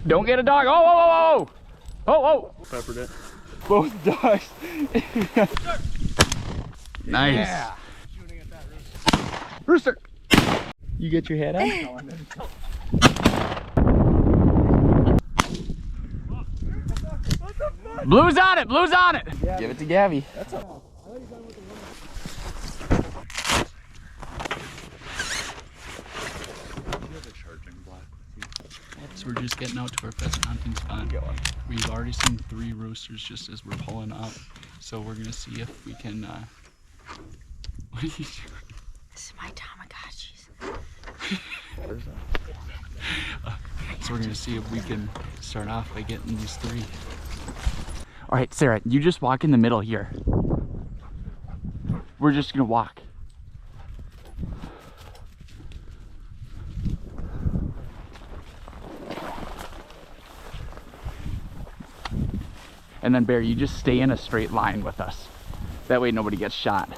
Don't get a dog. Oh, whoa, whoa, whoa. Oh, oh. Peppered it. Both dogs. Nice. Yeah. Shooting at that rooster. You get your head on? Blue's on it. Blue's on it. Yeah. Give it to Gabby. That's a... So we're just getting out to our pheasant hunting spot. We've already seen 3 roosters just as we're pulling up. So we're gonna see if we can, what are you doing? This is my Tamagotchis. So we're gonna see if we can start off by getting these 3. All right, Sarah, you just walk in the middle here. We're just gonna walk. And then Bear, you just stay in a straight line with us. That way nobody gets shot.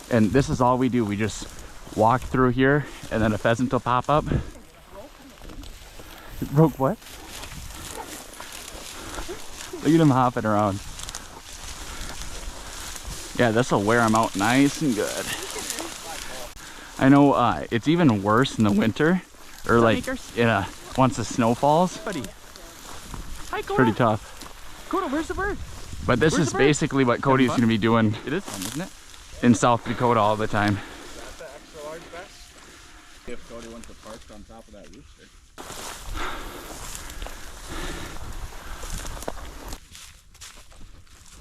And this is all we do. We just walk through here and then a pheasant will pop up. Broke what? Look at him hopping around. Yeah, this will wear him out nice and good. I know it's even worse in the winter, or like once the snow falls. Buddy. Hi, Coda. Pretty tough. Coda, where's the bird? But this is basically what Cody's going to be doing. It is fun, isn't it? In South Dakota all the time. That's the extra large vest. If Cody wants to park on top of that rooster.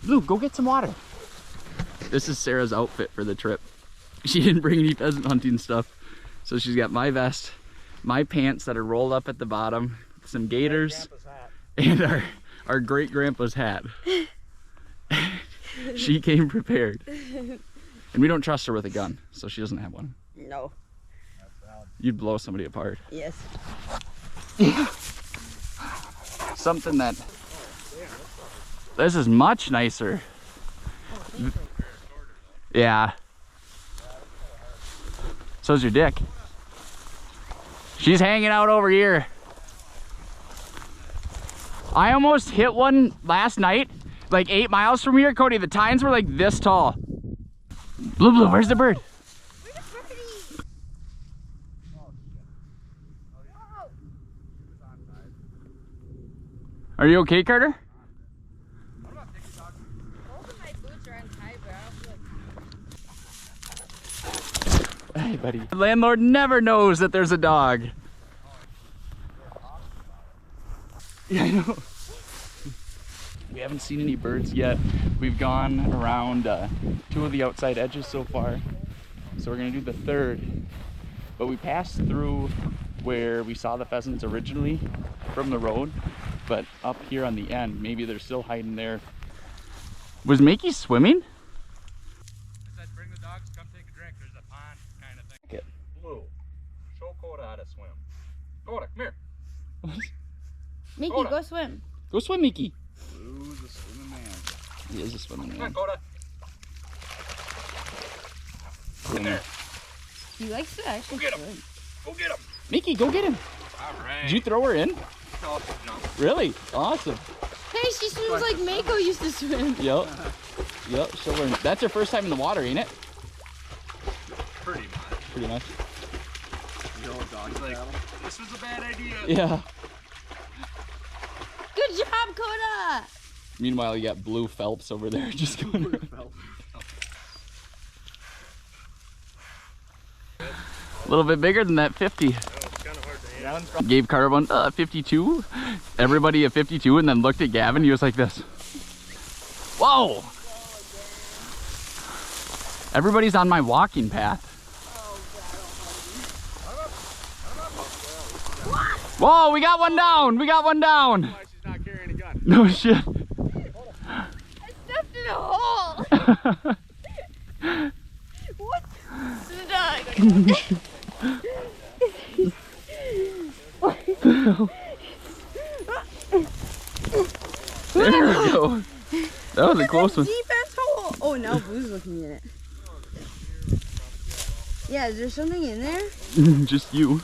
Blue, go get some water. This is Sarah's outfit for the trip. She didn't bring any pheasant hunting stuff. So she's got my vest, my pants that are rolled up at the bottom, some gaiters, and our great grandpa's hat. She came prepared. And we don't trust her with a gun, so she doesn't have one. No. You'd blow somebody apart. Yes. Something that... This is much nicer. Yeah. So's your dick. She's hanging out over here. I almost hit one last night, like 8 miles from here. Cody, the tines were like this tall. Blue, Blue, where's the bird? Where's the birdie? Are you okay, Carter? Both of my boots are untied, but I don't feel like... Hey, buddy. The landlord never knows that there's a dog. Yeah, I know. We haven't seen any birds yet. We've gone around 2 of the outside edges so far. So we're gonna do the 3rd. But we passed through where we saw the pheasants originally from the road. But up here on the end, maybe they're still hiding there. Was Mickey swimming? I said, bring the dogs, come take a drink. There's a pond kind of thing. Blue, show Coda how to swim. Coda, come here. Mickey, Coda. go swim. Go swim, Mickey. Blue's a swimming man. He is a swimming Come on, man. Coda. In there. He likes to actually Go get him. swim. Go get him. Mickey, go get him. All right. Did you throw her in? No. Really? Awesome. Hey, she swims like Mako used to swim. Yep. Yep. She'll learn. That's her first time in the water, ain't it? Pretty much. Pretty much. The old dog's like, this was a bad idea. Yeah. Good job, Coda. Meanwhile, you got Blue Phelps over there just going around. A little bit bigger than that 50. It's kind of hard to handle. Gave Carter one 52. Everybody a 52, and then looked at Gavin. He was like this. Whoa! Everybody's on my walking path. Whoa, we got one down. We got one down. Why she's not carrying a gun. No shit. I stepped in a hole. What? There we go. That was a close one. Deep ass hole. Oh, now Blue's looking in it. Yeah, is there something in there? Just you.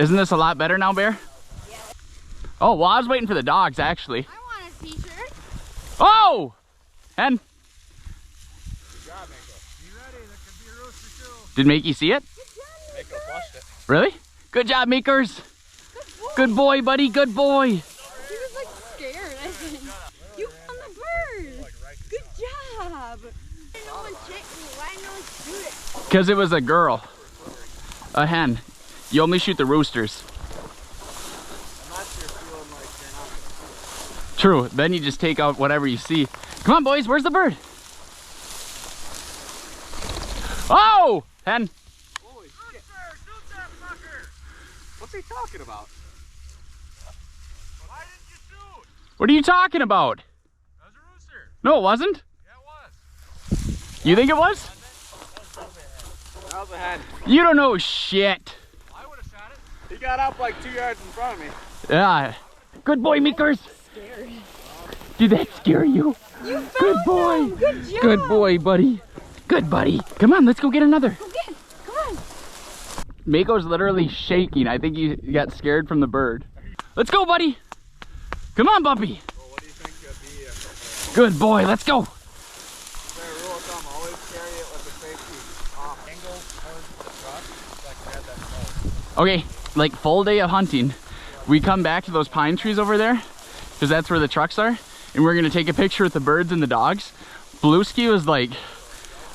Isn't this a lot better now, Bear? Yeah. Oh, well, I was waiting for the dogs, actually. I want a t-shirt. Oh! Hen. Good job, Mako. You ready? That could be a rooster too. Did Makey see it? Mako flushed it. Really? Good job, Makers. Good boy, buddy. Good boy. He was like scared, I think. You found the bird. Good job. No one checked me. Why didn't no one shoot it? Because it was a girl. A hen. You only shoot the roosters. I'm not sure feeling like they're not. True. Then you just take out whatever you see. Come on, boys. Where's the bird? Oh! Hen. Holy shit. Shoot that fucker. What's he talking about? Why didn't you shoot? What are you talking about? That was a rooster. No, it wasn't. Yeah, it was. You think it was? That was a hen. You don't know shit. I would have shot it. He got up like 2 yards in front of me. Yeah. Good boy, Makers. Scared. Did that scare you? You found Good boy. them. Good job. Good boy, buddy. Good buddy. Come on, let's go get another. Go get it. Come on. Mako's literally shaking. I think he got scared from the bird. Let's go, buddy. Come on, Bumpy. Well, what do you think would be Good boy. Let's go. a rule of thumb? Always carry it with the safety off. Angle towards the truck so I can grab that snow. Okay, like full day of hunting, we come back to those pine trees over there because that's where the trucks are, and we're gonna take a picture with the birds and the dogs. Blueski was like,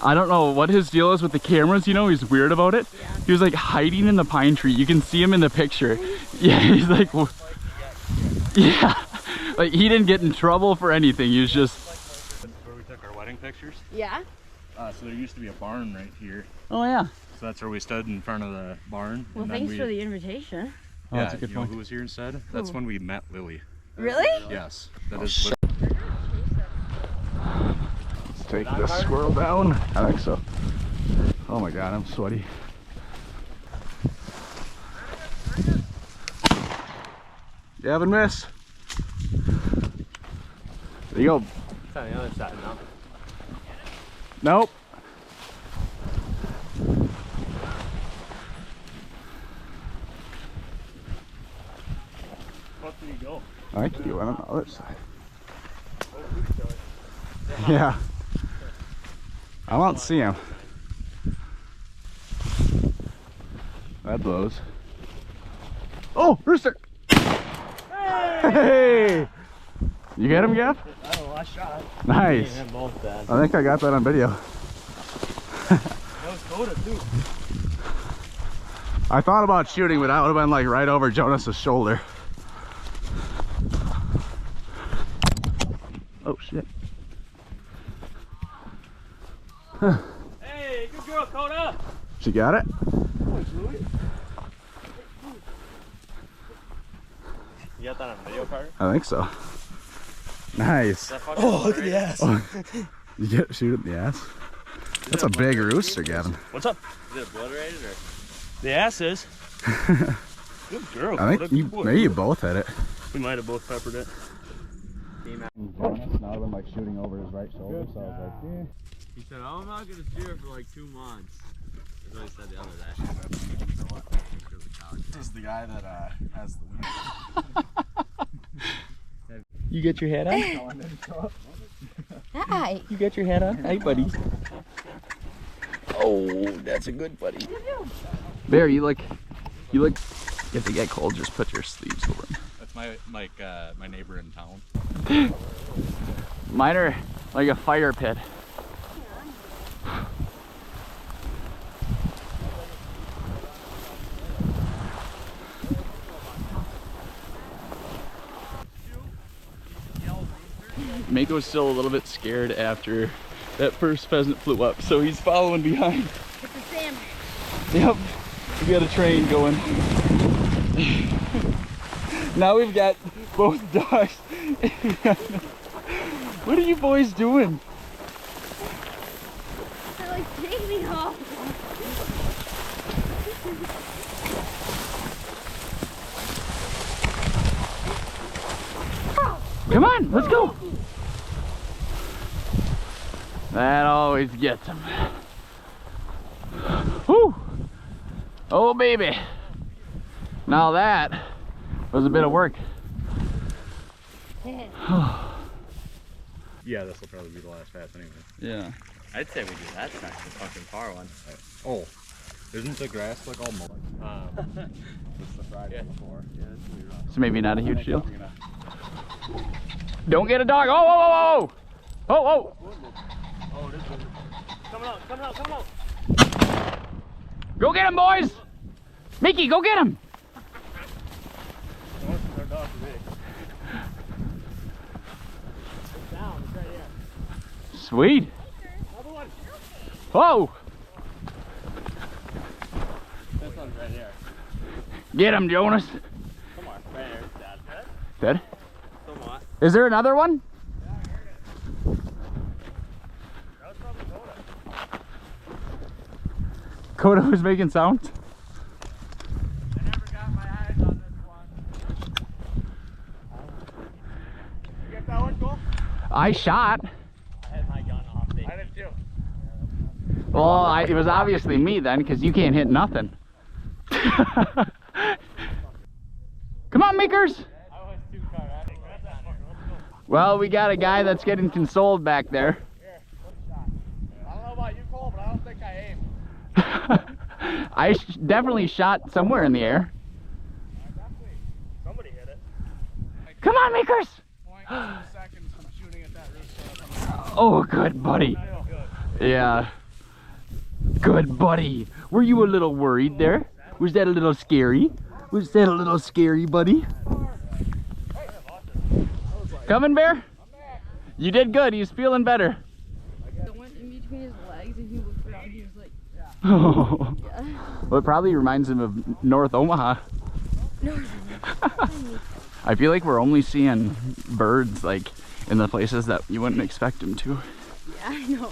I don't know what his deal is with the cameras, you know, he's weird about it. Yeah. He was like hiding in the pine tree. You can see him in the picture. Yeah, he's like, yeah, like he didn't get in trouble for anything. He was just, Where we took our wedding pictures. Yeah. So there used to be a barn right here. oh yeah. So that's where we stood in front of the barn. Well, and then thanks we, for the invitation. Oh, yeah, that's a good you know point. who was here instead? That's when we met Lily. Really? Yes, that is. Let's take this squirrel down. I think so. Oh my God, I'm sweaty. Gavin, miss. There you go. It's on the other side now. Nope. What did he go? I think you went on the other side. Yeah. I won't see him. That blows. Oh, rooster! Hey! You get him, Gav? Oh, I shot. Nice. Me and him both dead. I think I got that on video. That was Coda too. I thought about shooting, but that would have been like right over Jonas's shoulder. Oh shit. Hey, good girl, Coda. She got it? You got that on video, Carter? I think so. Nice. Oh, look at the ass. You get shoot in the ass? That's a big rooster, Gavin. What's up? Is it obliterated or? The ass is. Good girl. I think Coda. you, maybe you both hit it. We might have both peppered it. Jonas, now I've been like shooting over his right shoulder, so I was like, eh. He said, oh, I'm not going to steer for like 2 months. That's what he said the other day. This is the guy that has the wheel. You get your hat on? Hi. You got your hat on? Hey, buddy. Oh, that's a good buddy. Bear, you look, if they get cold, just put your sleeves over them. That's my neighbor in town. Mine are like a fire pit. Mako's still a little bit scared after that first pheasant flew up, so he's following behind. It's a salmon. Yep, we got a train going. Now we've got both dogs. What are you boys doing? They're like, take me home. Come on, let's go. That always gets him. Whew. Oh, baby. Now that was a bit of work. Yeah, this will probably be the last pass anyway. Yeah. I'd say we do that next, the fucking far one. Oh, isn't the grass like all mulch? It's the Friday before. Yeah, it's really rough. So maybe not a huge deal. Don't get a dog. Oh, whoa, whoa, whoa. Oh, oh. Oh, it is good. Coming out, coming out, coming out. Go get him, boys. Mickey, go get him. Our dog today. It's down, it's right here. Sweet. Another one. Whoa. This one's right here. Get him, Jonas. Come on, right here. Dad. Dead? Somewhat. Is there another one? That was probably Coda. Coda was making sounds. I never got my eyes on this one. You get that one, Cole? I shot. I had my gun off. I did too. Well, it was obviously me then, because you can't hit nothing. Come on, Makers. I was too far out. Let's go. Well, we got a guy that's getting consoled back there. Here, one shot. I don't know about you, Cole, but I don't think I aimed. I definitely shot somewhere in the air. Definitely. Somebody hit it. Come on, Makers. 0.2 seconds from shooting at that roof. Oh, good buddy. Yeah. Good buddy. Were you a little worried there? Was that a little scary? Was that a little scary, buddy? Coming, Bear? You did good. He's feeling better. I went in between his legs and he looked around. He was like, Oh. yeah. Well, it probably reminds him of North Omaha. No. I feel like we're only seeing birds like in the places that you wouldn't expect them to. Yeah, I know.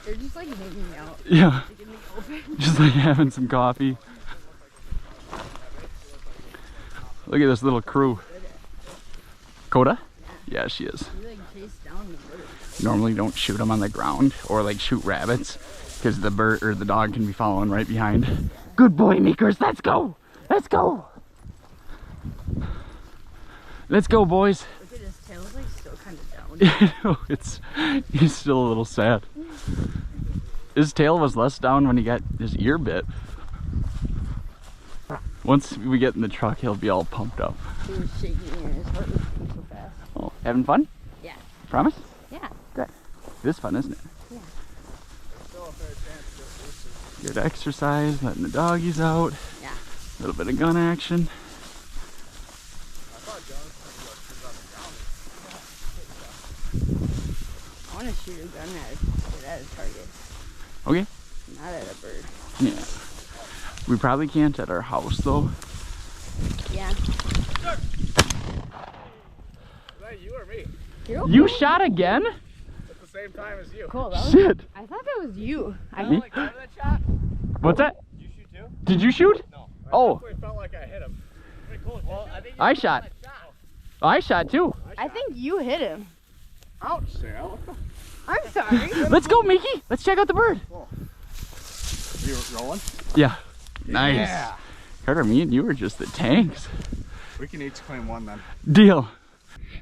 They're just like hanging out. Yeah. Like in the open. Just like having some coffee. Look at this little crew. Coda? Yeah, she is. He like chased down the bird. Normally don't shoot them on the ground or like shoot rabbits because the bird or the dog can be following right behind. Good boy, Makers. Let's go. Let's go. Let's go, boys. Look at his tail, it's like still kind of down. He's still a little sad. His tail was less down when he got his ear bit. Once we get in the truck, he'll be all pumped up. He was shaking and his heart was beating so fast. Oh, having fun? Yeah. Promise? Yeah. Good. It is fun, isn't it? Yeah. Good exercise, letting the doggies out. Yeah. A little bit of gun action. I want to shoot a gun at a target, Okay. not at a bird. Yeah. We probably can't at our house though. Yeah. Is that you or me? You shot again? At the same time as you. Cool. That was, Shit. I thought that was you. Me? Like, remember that shot? What's that? Did you shoot too? Did you shoot? No. Oh. I definitely felt like I hit him. Pretty cool. Well, I think I shot. I shot too. I think you hit him. Ouch, Sarah. I'm sorry. Let's go, Mickey. Let's check out the bird. You rolling? Yeah. Nice. Yeah. Carter, me and you were just the tanks. We can each claim one then. Deal.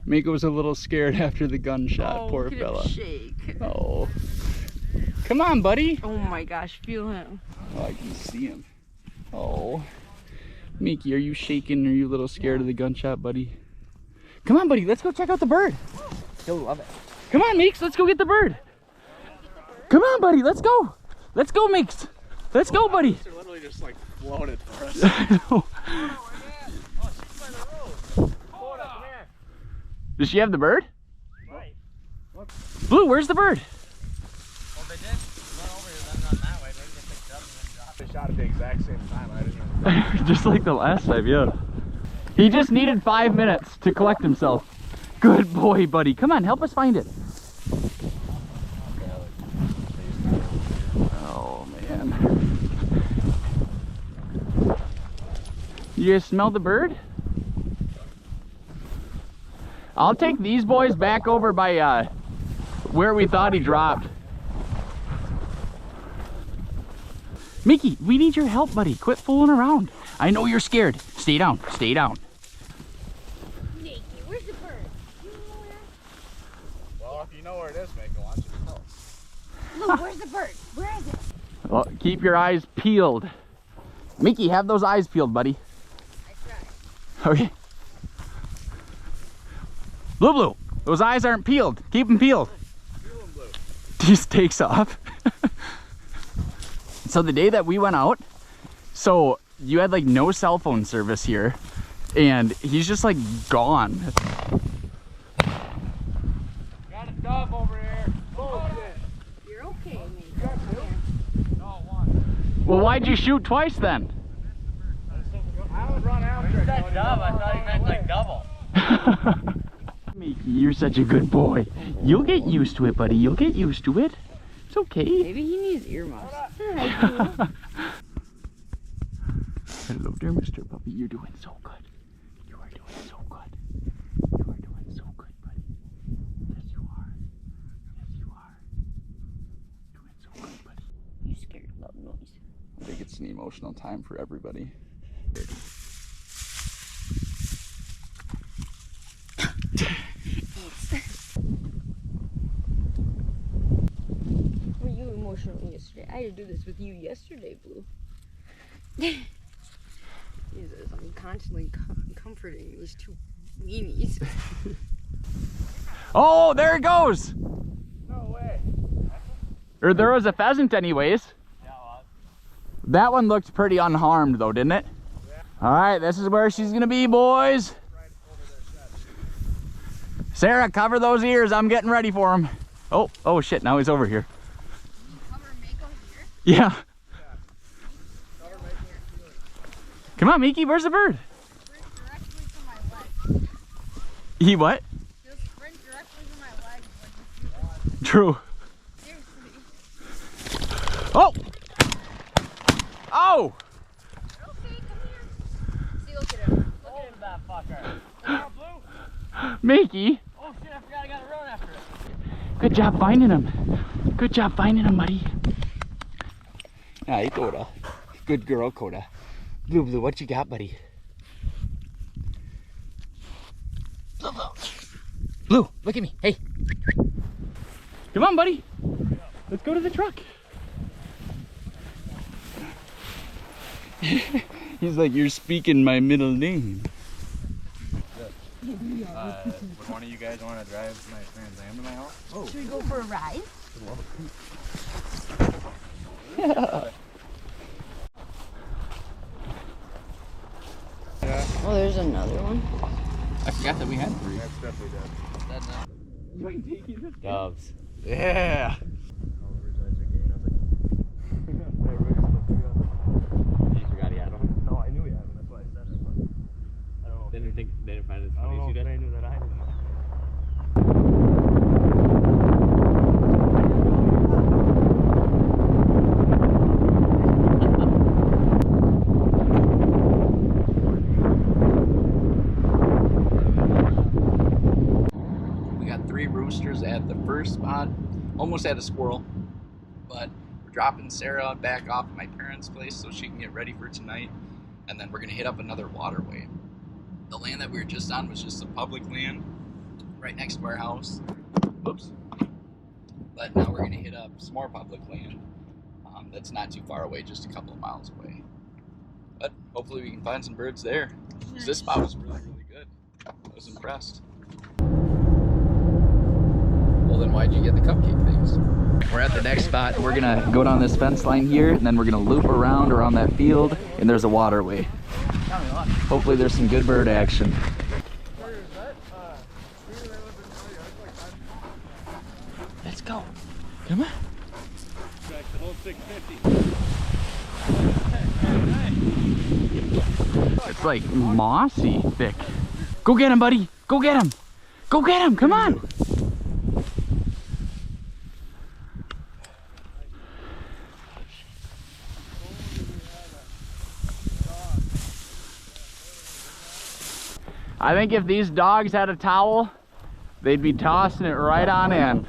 Mika was a little scared after the gunshot. Oh, Poor look at him fella. shake. Oh. Come on, buddy. Oh my gosh, feel him. Oh, I can see him. Oh. Mickey, are you shaking? Are you a little scared of the gunshot, buddy? Come on, buddy. Let's go check out the bird. He'll love it. Come on, Meeks. Let's go get the bird. Come on, buddy. Let's go. Let's go, Meeks. Let's go, buddy. They're literally just like floated for us. I know. Does she have the bird? Right. Blue, where's the bird? Well, they did run over them not that way. Maybe they picked it up and then dropped it. They shot at the exact same time. I didn't even. Just like the last time, yeah. He just needed 5 minutes to collect himself. Good boy, buddy. Come on, help us find it. Oh, man. You guys smell the bird? I'll take these boys back over by where we thought he dropped. Mickey, we need your help, buddy. Quit fooling around. I know you're scared. Stay down. Stay down. Nikki, where's the bird? You know where? Well, if you know where it is, Mako, why don't you tell us? Look, where's the bird? Where is it? Well, keep your eyes peeled. Mickey, have those eyes peeled, buddy. I tried. Okay. Blue, those eyes aren't peeled. Keep them peeled. Peel them blue. Just takes off. So the day that we went out, so you had like no cell phone service here, and he's just like gone. Got a dove over here. Bullshit. You're okay, mate. No, one. Well, why'd you shoot twice then? I would run after it. That dove, I thought he meant like double. Mickey, you're such a good boy. You'll get used to it, buddy. You'll get used to it. It's okay. Maybe he needs earmuffs. Hello there, Mr. Puppy. You're doing so good. You are doing so good. You are doing so good, buddy. Yes, you are. Yes, you are. Doing so good, buddy. You scared of loud noise. I think it's an emotional time for everybody. Were you emotional yesterday? I had to do this with you yesterday, Blue. Jesus, I'm constantly comforting these two weenies. Oh, there it goes. No way. Or there was a pheasant anyways. Yeah, well, That one looked pretty unharmed though, didn't it? Yeah. All right, this is where she's gonna be, boys. Right over their shed. Sarah, cover those ears. I'm getting ready for him. Oh shit, now he's over here. Cover Mako's ear? Yeah. Cover Mako and peel it. Come on, Miki, where's the bird? Sprint directly from my leg. He what? He'll sprint directly from my leg when you shoot him. True. Seriously. Oh! Oh! Okay, come here. See, look at him. Look at him. that fucker. Come on, Blue. Mickey, Oh shit, I forgot I gotta run after it. good job finding him. Good job finding him, buddy. Hi, Coda. Good girl, Coda. Blue, what you got, buddy? Blue, look at me. Hey. Come on, buddy. Let's go to the truck. He's like, you're speaking my middle name. Would one of you guys want to drive my Trans Am to my house? Should we go for a ride? Yeah. Oh, there's another one. I forgot that we had three. That's definitely dead. Doves. Yeah. You forgot he had one? No, I knew he had one. That's why I said it. But I don't know. They didn't find it I don't funny know as you if did? they knew that I didn't. We got 3 roosters at the first spot. Almost had a squirrel, but we're dropping Sarah back off at my parents' place so she can get ready for tonight, and then we're gonna hit up another waterway. The land that we were just on was just a public land right next to our house. Oops. But now we're gonna hit up some more public land that's not too far away, just a couple of miles away. But hopefully we can find some birds there. 'Cause this spot was really, really good. I was impressed. Well, then why'd you get the cupcake things? We're at the next spot. We're gonna go down this fence line here, and then we're gonna loop around that field, and there's a waterway. Hopefully there's some good bird action. Let's go. Come on. Back to whole 650. It's like mossy thick. Go get him, buddy. Go get him. Go get him. Come on. I think if these dogs had a towel, they'd be tossing it right on in.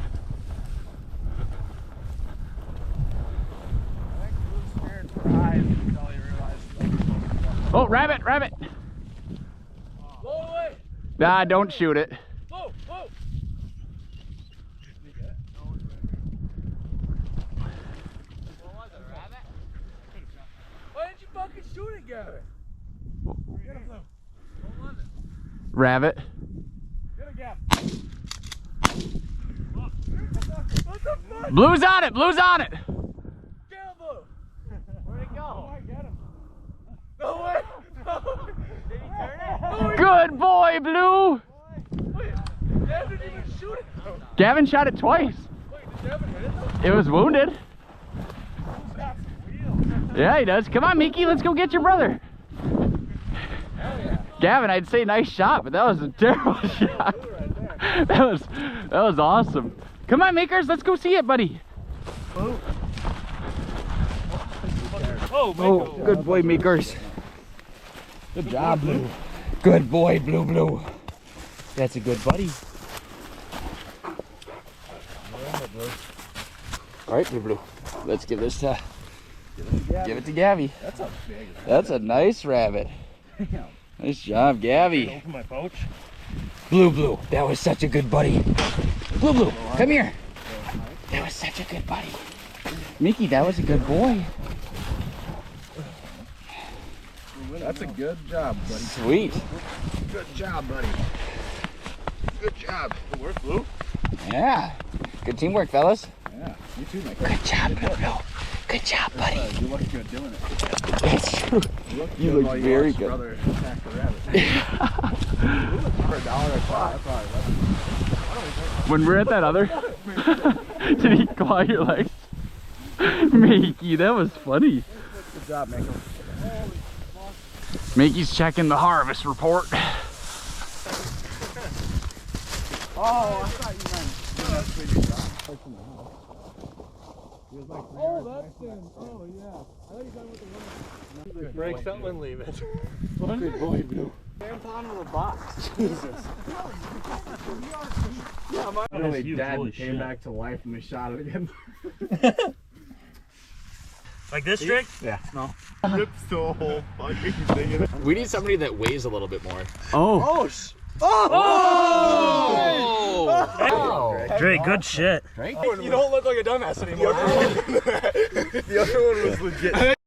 Oh, rabbit, rabbit. Nah, don't shoot it. Whoa, whoa. Why didn't you fucking shoot it, Gavin? Get him, Blue. Rabbit. Get him, Gav. What the fuck? Blue's on it. Blue's on it. Get him, Blue. Where'd it go? Oh, I get him. No way. No. Did he turn it? No, Good boy, Blue. wait. Gavin didn't even shoot it, though. Gavin shot it twice. Wait, did Gavin hit it, though? It was wounded. Who's got some wheels? Yeah, he does. Come on, Mickey. Let's go get your brother. Hell yeah. Gavin, I'd say nice shot, but that was a terrible shot. That was awesome. Come on, Makers. Let's go see it, buddy. Oh, good boy, Makers. Good job, Blue. Good boy, Blue. That's a good buddy. All right, Blue. Let's give this to give it to Gabby. That's a big. That's a nice rabbit. Nice job, Gabby. Open my pouch. Blue. That was such a good buddy. Blue, come here. That was such a good buddy. Mickey, that was a good boy. That's a good job, buddy. Sweet. Good job, buddy. Good job. Good work, Blue. Yeah. Good teamwork, fellas. Yeah, you too, Mike. Good job, Blue. Good job, buddy. You look good doing it. That's true. You look while very watch good. Brother attack the rabbit. For $1 I saw. That's all right. When we're at that other, did he claw your legs? Mickey, that was funny. Good job, Michael. Mickey's checking the harvest report. Oh, I thought you meant. Oh, that's him. Oh, yeah. I thought you talking about the one. Break something and leave it. Good boy, Blue. Tampon in the box. Jesus. Yeah, my Really dead holy and came shit. back to life and we shot it again. Like this trick? Yeah. No. Rips the whole fucking thing in it. We need somebody that weighs a little bit more. Oh. Drake, good shit. You don't look like a dumbass anymore. The other one was legit.